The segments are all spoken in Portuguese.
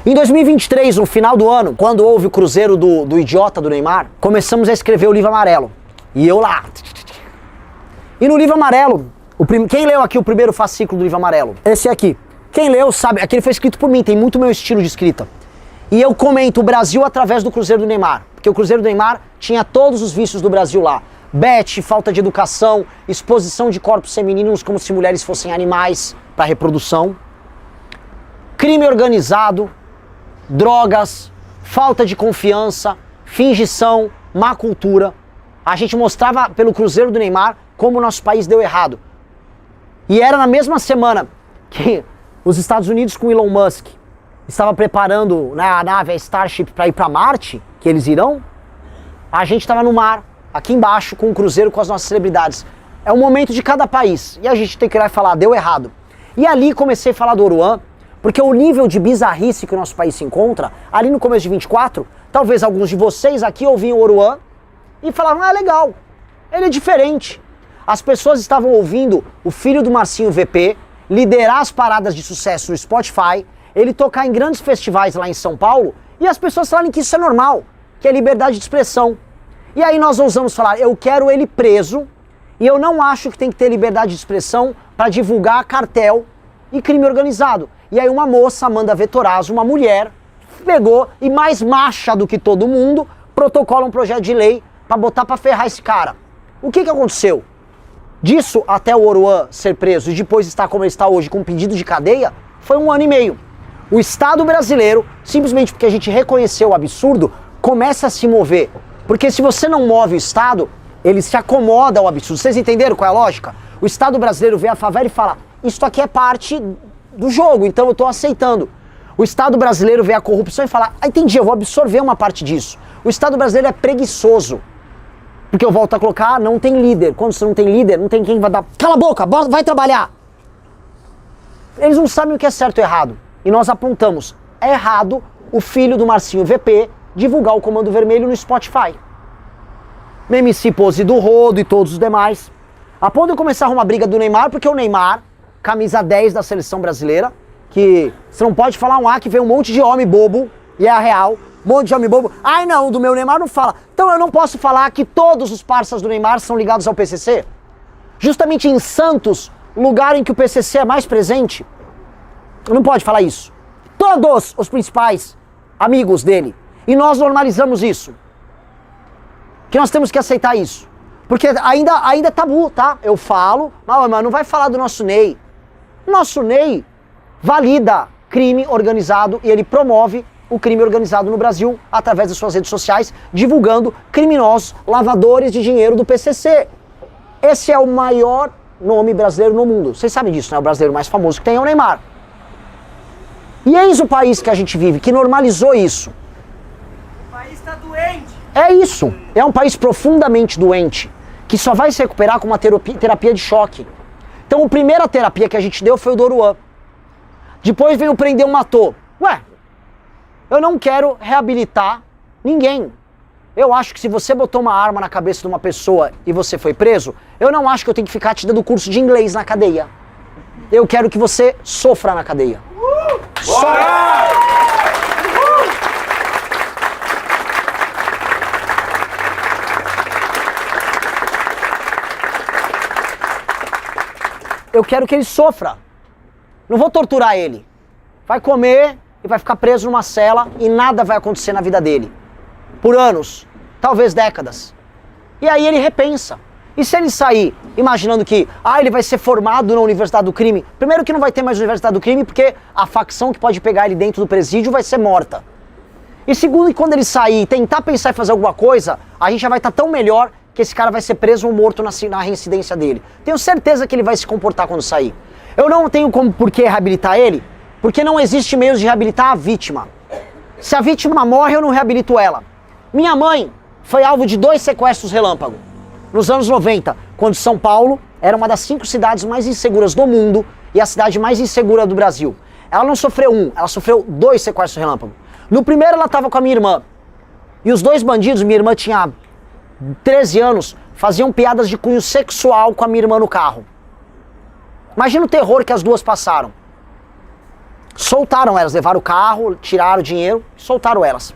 Em 2023, no final do ano, quando houve o cruzeiro do idiota do Neymar, começamos a escrever o livro amarelo. E eu lá. E no livro amarelo, quem leu aqui o primeiro fascículo do livro amarelo? Esse aqui. Quem leu sabe, aquele foi escrito por mim, tem muito meu estilo de escrita. E eu comento o Brasil através do cruzeiro do Neymar. Porque o cruzeiro do Neymar tinha todos os vícios do Brasil lá. Bet, falta de educação, exposição de corpos femininos como se mulheres fossem animais para reprodução, crime organizado, drogas, falta de confiança, fingição, má cultura. A gente mostrava pelo cruzeiro do Neymar como o nosso país deu errado. E era na mesma semana que os Estados Unidos com Elon Musk estava preparando, né, a nave, a Starship, para ir para Marte, que eles irão. A gente estava no mar, aqui embaixo, com o cruzeiro com as nossas celebridades. É um momento de cada país. E a gente tem que ir lá e falar, deu errado. E ali comecei a falar do Oruan, porque o nível de bizarrice que o nosso país se encontra, ali no começo de 24, talvez alguns de vocês aqui ouviam o Oruan e falavam, ah, legal, ele é diferente. As pessoas estavam ouvindo o filho do Marcinho VP liderar as paradas de sucesso no Spotify, ele tocar em grandes festivais lá em São Paulo, e as pessoas falarem que isso é normal, que é liberdade de expressão. E aí nós ousamos falar, eu quero ele preso, e eu não acho que tem que ter liberdade de expressão para divulgar cartel e crime organizado. E aí uma moça, Amanda Vettorazzo, uma mulher, pegou e mais macha do que todo mundo, protocola um projeto de lei para botar para ferrar esse cara. O que aconteceu? Disso até o Oruan ser preso e depois estar como ele está hoje com pedido de cadeia, foi 1 ano e meio. O Estado brasileiro, simplesmente porque a gente reconheceu o absurdo, começa a se mover. Porque se você não move o Estado, ele se acomoda ao absurdo. Vocês entenderam qual é a lógica? O Estado brasileiro vê a favela e fala, isso aqui é parte do jogo, então eu estou aceitando. O Estado brasileiro vê a corrupção e fala, ah, entendi, eu vou absorver uma parte disso. O Estado brasileiro é preguiçoso. Porque eu volto a colocar, não tem líder. Quando você não tem líder, não tem quem vai dar, cala a boca, vai trabalhar. Eles não sabem o que é certo e errado. E nós apontamos, é errado o filho do Marcinho VP divulgar o Comando Vermelho no Spotify. MC Pose do Rodo e todos os demais. A ponto de eu começar a arrumar briga do Neymar, porque o Neymar, camisa 10 da seleção brasileira, que você não pode falar um A que vem um monte de homem bobo, e é a real, um monte de homem bobo. Ai não, do meu Neymar não fala. Então eu não posso falar que todos os parceiros do Neymar são ligados ao PCC? Justamente em Santos, lugar em que o PCC é mais presente, não pode falar isso. Todos os principais amigos dele. E nós normalizamos isso. Que nós temos que aceitar isso. Porque ainda é tabu, tá? Eu falo, mas não vai falar do nosso Ney. Nosso Ney valida crime organizado e ele promove o crime organizado no Brasil através das suas redes sociais, divulgando criminosos lavadores de dinheiro do PCC. Esse é o maior nome brasileiro no mundo. Vocês sabem disso, né? O brasileiro mais famoso que tem é o Neymar. E eis o país que a gente vive, que normalizou isso. O país está doente. É isso. É um país profundamente doente, que só vai se recuperar com uma terapia de choque. Então a primeira terapia que a gente deu foi o do Oruan. Depois veio o Prender ou Matou. Ué, eu não quero reabilitar ninguém. Eu acho que se você botou uma arma na cabeça de uma pessoa e você foi preso, eu não acho que eu tenho que ficar te dando curso de inglês na cadeia. Eu quero que você sofra na cadeia. Eu quero que ele sofra. Não vou torturar ele. Vai comer e vai ficar preso numa cela e nada vai acontecer na vida dele. Por anos, talvez décadas. E aí ele repensa. E se ele sair imaginando que ele vai ser formado na Universidade do Crime? Primeiro que não vai ter mais Universidade do Crime porque a facção que pode pegar ele dentro do presídio vai ser morta. E segundo que quando ele sair e tentar pensar em fazer alguma coisa, a gente já vai estar tão melhor que esse cara vai ser preso ou morto na reincidência dele. Tenho certeza que ele vai se comportar quando sair. Eu não tenho por que reabilitar ele, porque não existe meios de reabilitar a vítima. Se a vítima morre, eu não reabilito ela. Minha mãe foi alvo de 2 sequestros relâmpago. Nos anos 90, quando São Paulo era uma das 5 cidades mais inseguras do mundo e a cidade mais insegura do Brasil. Ela não sofreu um, ela sofreu 2 sequestros relâmpago. No primeiro ela estava com a minha irmã. E os 2 bandidos, minha irmã tinha 13 anos, faziam piadas de cunho sexual com a minha irmã no carro. Imagina o terror que as duas passaram. Soltaram elas, levaram o carro, tiraram o dinheiro, soltaram elas.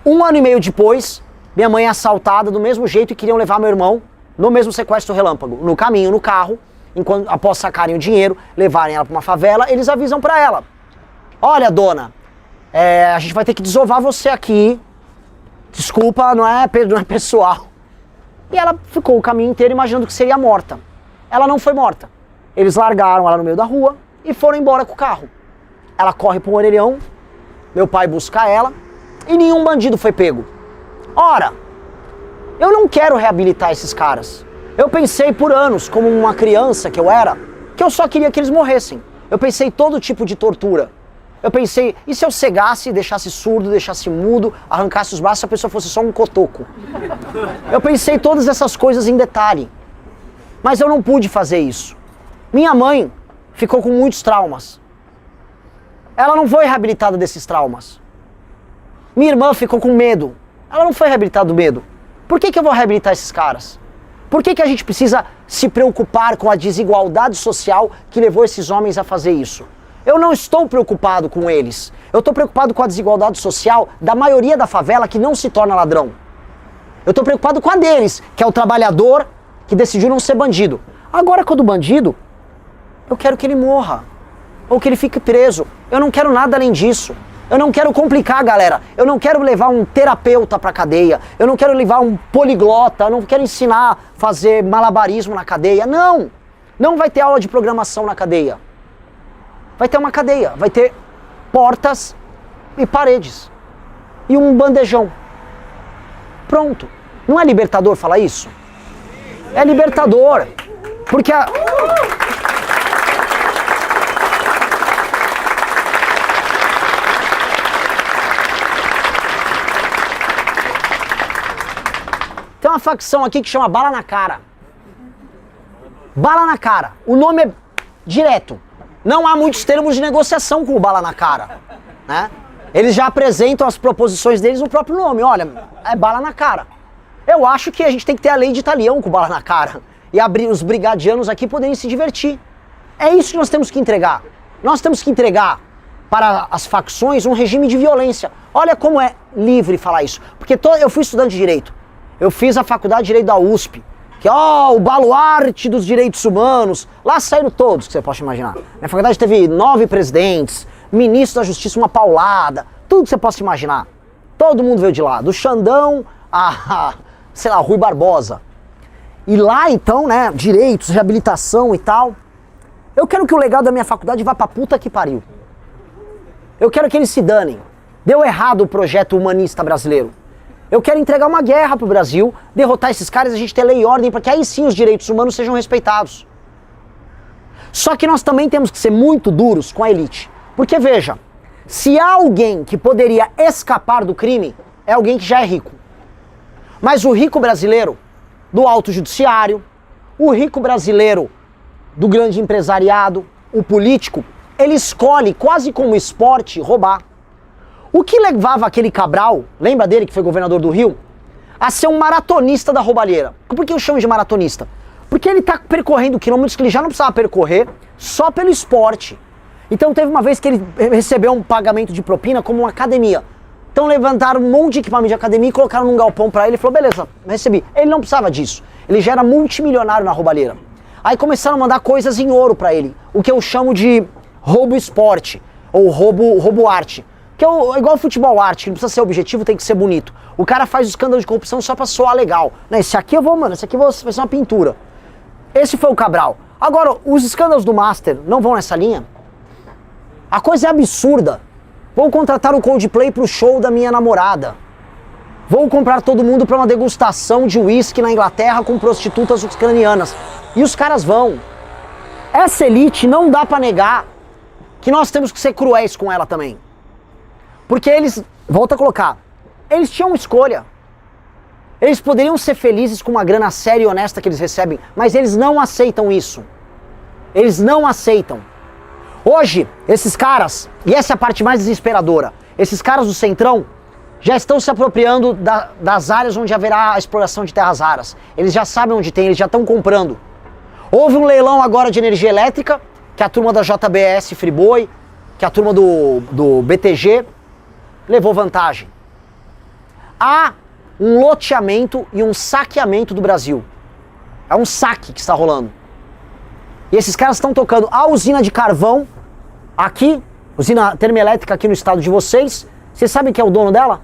1 ano e meio depois, minha mãe é assaltada do mesmo jeito e queriam levar meu irmão no mesmo sequestro relâmpago. No caminho, no carro, após sacarem o dinheiro, levarem ela para uma favela, eles avisam para ela: olha, dona, a gente vai ter que desovar você aqui. Desculpa, não é pessoal. E ela ficou o caminho inteiro imaginando que seria morta. Ela não foi morta. Eles largaram ela no meio da rua e foram embora com o carro. Ela corre para um orelhão, meu pai busca ela e nenhum bandido foi pego. Ora, eu não quero reabilitar esses caras. Eu pensei por anos, como uma criança que eu era, que eu só queria que eles morressem. Eu pensei todo tipo de tortura. Eu pensei, e se eu cegasse, deixasse surdo, deixasse mudo, arrancasse os braços, se a pessoa fosse só um cotoco? Eu pensei todas essas coisas em detalhe. Mas eu não pude fazer isso. Minha mãe ficou com muitos traumas. Ela não foi reabilitada desses traumas. Minha irmã ficou com medo. Ela não foi reabilitada do medo. Por que eu vou reabilitar esses caras? Por que a gente precisa se preocupar com a desigualdade social que levou esses homens a fazer isso? Eu não estou preocupado com eles. Eu estou preocupado com a desigualdade social da maioria da favela que não se torna ladrão. Eu estou preocupado com a deles, que é o trabalhador que decidiu não ser bandido. Agora, quando o bandido, eu quero que ele morra. Ou que ele fique preso. Eu não quero nada além disso. Eu não quero complicar, galera. Eu não quero levar um terapeuta pra cadeia. Eu não quero levar um poliglota. Eu não quero ensinar a fazer malabarismo na cadeia. Não! Não vai ter aula de programação na cadeia. Vai ter uma cadeia. Vai ter portas e paredes. E um bandejão. Pronto. Não é libertador falar isso? É libertador. Porque tem uma facção aqui que chama Bala na Cara. Bala na Cara. O nome é direto. Não há muitos termos de negociação com o Bala na Cara, né? Eles já apresentam as proposições deles no próprio nome. Olha, é bala na cara. Eu acho que a gente tem que ter a lei de Italião com bala na cara. E abrir os brigadianos aqui poderem se divertir. É isso que nós temos que entregar. Nós temos que entregar para as facções um regime de violência. Olha como é livre falar isso. Porque eu fui estudante de Direito. Eu fiz a faculdade de Direito da USP. Que é o baluarte dos direitos humanos. Lá saíram todos, que você pode imaginar. Minha faculdade teve 9 presidentes, ministro da Justiça, uma paulada, tudo que você possa imaginar. Todo mundo veio de lá, do Xandão a, sei lá, Rui Barbosa. E lá então, né, direitos, reabilitação e tal. Eu quero que o legado da minha faculdade vá pra puta que pariu. Eu quero que eles se danem. Deu errado o projeto humanista brasileiro. Eu quero entregar uma guerra pro Brasil, derrotar esses caras e a gente ter lei e ordem para que aí sim os direitos humanos sejam respeitados. Só que nós também temos que ser muito duros com a elite. Porque veja, se há alguém que poderia escapar do crime, é alguém que já é rico. Mas o rico brasileiro do alto judiciário, o rico brasileiro do grande empresariado, o político, ele escolhe quase como esporte roubar. O que levava aquele Cabral, lembra dele que foi governador do Rio, a ser um maratonista da roubalheira? Por que eu chamo de maratonista? Porque ele está percorrendo quilômetros que ele já não precisava percorrer só pelo esporte. Então teve uma vez que ele recebeu um pagamento de propina como uma academia. Então levantaram um monte de equipamento de academia e colocaram num galpão para ele e falou, beleza, recebi. Ele não precisava disso. Ele já era multimilionário na roubalheira. Aí começaram a mandar coisas em ouro para ele, o que eu chamo de roubo esporte, ou roubo arte. Que é igual futebol arte, que não precisa ser objetivo, tem que ser bonito. O cara faz o escândalo de corrupção só pra soar legal. Né? Esse aqui esse aqui vai ser uma pintura. Esse foi o Cabral. Agora, os escândalos do Master não vão nessa linha? A coisa é absurda. Vou contratar o Coldplay pro show da minha namorada. Vou comprar todo mundo pra uma degustação de uísque na Inglaterra com prostitutas ucranianas. E os caras vão. Essa elite não dá pra negar que nós temos que ser cruéis com ela também. Porque eles, volta a colocar, eles tinham escolha. Eles poderiam ser felizes com uma grana séria e honesta que eles recebem, mas eles não aceitam isso. Eles não aceitam. Hoje, esses caras, e essa é a parte mais desesperadora, esses caras do Centrão já estão se apropriando das áreas onde haverá a exploração de terras raras. Eles já sabem onde tem, eles já estão comprando. Houve um leilão agora de energia elétrica, que a turma da JBS Friboi, que a turma do BTG levou vantagem. Há um loteamento e um saqueamento do Brasil. É um saque que está rolando. E esses caras estão tocando a usina de carvão aqui, usina termoelétrica aqui no estado de vocês. Vocês sabem quem é o dono dela?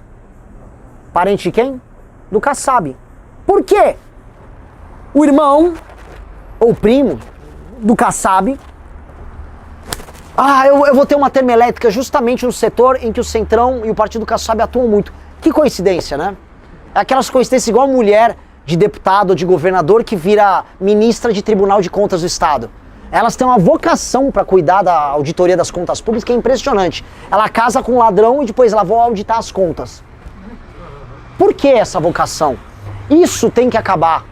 Parente de quem? Do Kassab. Por quê? O irmão, ou primo, do Kassab. Eu vou ter uma termoelétrica justamente no setor em que o Centrão e o partido Kassab atuam muito. Que coincidência, né? É aquelas coincidências igual a mulher de deputado ou de governador que vira ministra de Tribunal de Contas do Estado. Elas têm uma vocação para cuidar da auditoria das contas públicas que é impressionante. Ela casa com um ladrão e depois ela vai auditar as contas. Por que essa vocação? Isso tem que acabar.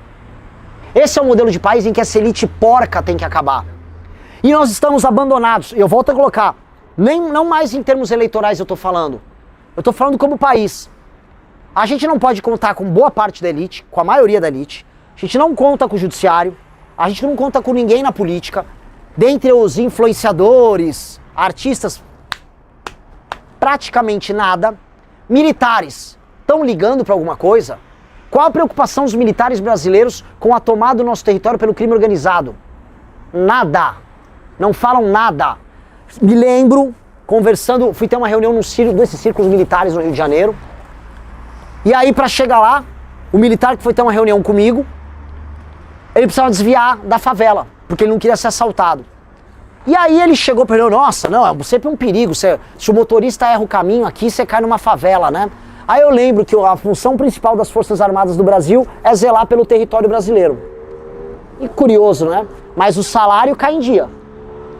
Esse é o modelo de país em que essa elite porca tem que acabar. E nós estamos abandonados. Eu volto a colocar, não mais em termos eleitorais eu estou falando. Eu estou falando como país. A gente não pode contar com boa parte da elite, com a maioria da elite. A gente não conta com o judiciário. A gente não conta com ninguém na política. Dentre os influenciadores, artistas, praticamente nada. Militares, estão ligando para alguma coisa? Qual a preocupação dos militares brasileiros com a tomada do nosso território pelo crime organizado? Nada. Não falam nada. Me lembro, conversando, fui ter uma reunião desses círculos militares no Rio de Janeiro. E aí, para chegar lá, o militar que foi ter uma reunião comigo, ele precisava desviar da favela, porque ele não queria ser assaltado. E aí ele chegou para ele, nossa, não, é sempre um perigo, se o motorista erra o caminho aqui, você cai numa favela, né? Aí eu lembro que a função principal das Forças Armadas do Brasil é zelar pelo território brasileiro. E curioso, né? Mas o salário cai em dia.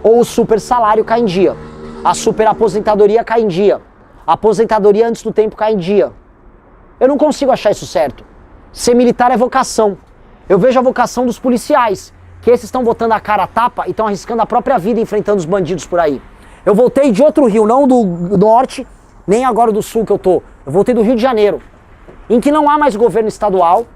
Ou o super salário cai em dia. A super aposentadoria cai em dia. A aposentadoria antes do tempo cai em dia. Eu não consigo achar isso certo. Ser militar é vocação. Eu vejo a vocação dos policiais, que esses estão botando a cara a tapa e estão arriscando a própria vida enfrentando os bandidos por aí. Eu voltei de outro rio, não do norte, nem agora do sul que eu tô. Eu voltei do Rio de Janeiro, em que não há mais governo estadual,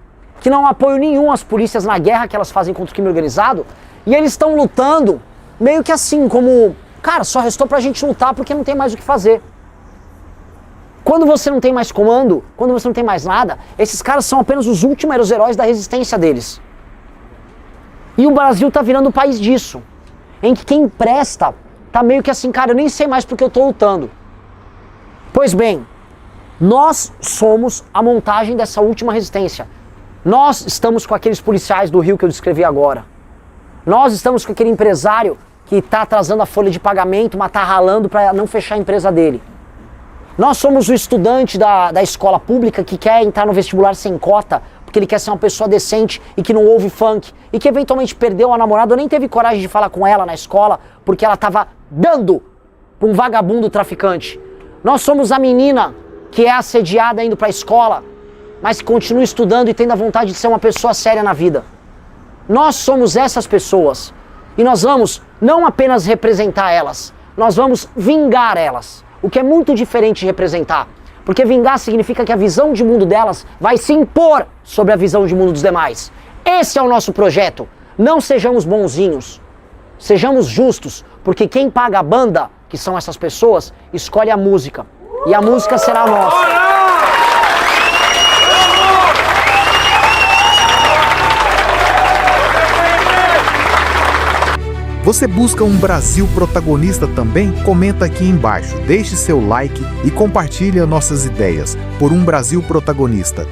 que não há apoio nenhum às polícias na guerra que elas fazem contra o crime organizado, e eles estão lutando meio que assim, como, cara, só restou pra gente lutar porque não tem mais o que fazer. Quando você não tem mais comando, quando você não tem mais nada, esses caras são apenas os últimos heróis da resistência deles. E o Brasil tá virando o país disso, em que quem presta tá meio que assim, cara, eu nem sei mais porque eu tô lutando. Pois bem, nós somos a montagem dessa última resistência. Nós estamos com aqueles policiais do Rio que eu descrevi agora. Nós estamos com aquele empresário que está atrasando a folha de pagamento, mas está ralando para não fechar a empresa dele. Nós somos o estudante da escola pública que quer entrar no vestibular sem cota, porque ele quer ser uma pessoa decente e que não ouve funk, e que eventualmente perdeu a namorada ou nem teve coragem de falar com ela na escola, porque ela estava dando para um vagabundo traficante. Nós somos a menina que é assediada indo para a escola, mas que continua estudando e tendo a vontade de ser uma pessoa séria na vida. Nós somos essas pessoas. E nós vamos não apenas representar elas, nós vamos vingar elas. O que é muito diferente de representar. Porque vingar significa que a visão de mundo delas vai se impor sobre a visão de mundo dos demais. Esse é o nosso projeto. Não sejamos bonzinhos. Sejamos justos, porque quem paga a banda, que são essas pessoas, escolhe a música. E a música será nossa. Você busca um Brasil protagonista também? Comenta aqui embaixo, deixe seu like e compartilhe nossas ideias por um Brasil protagonista.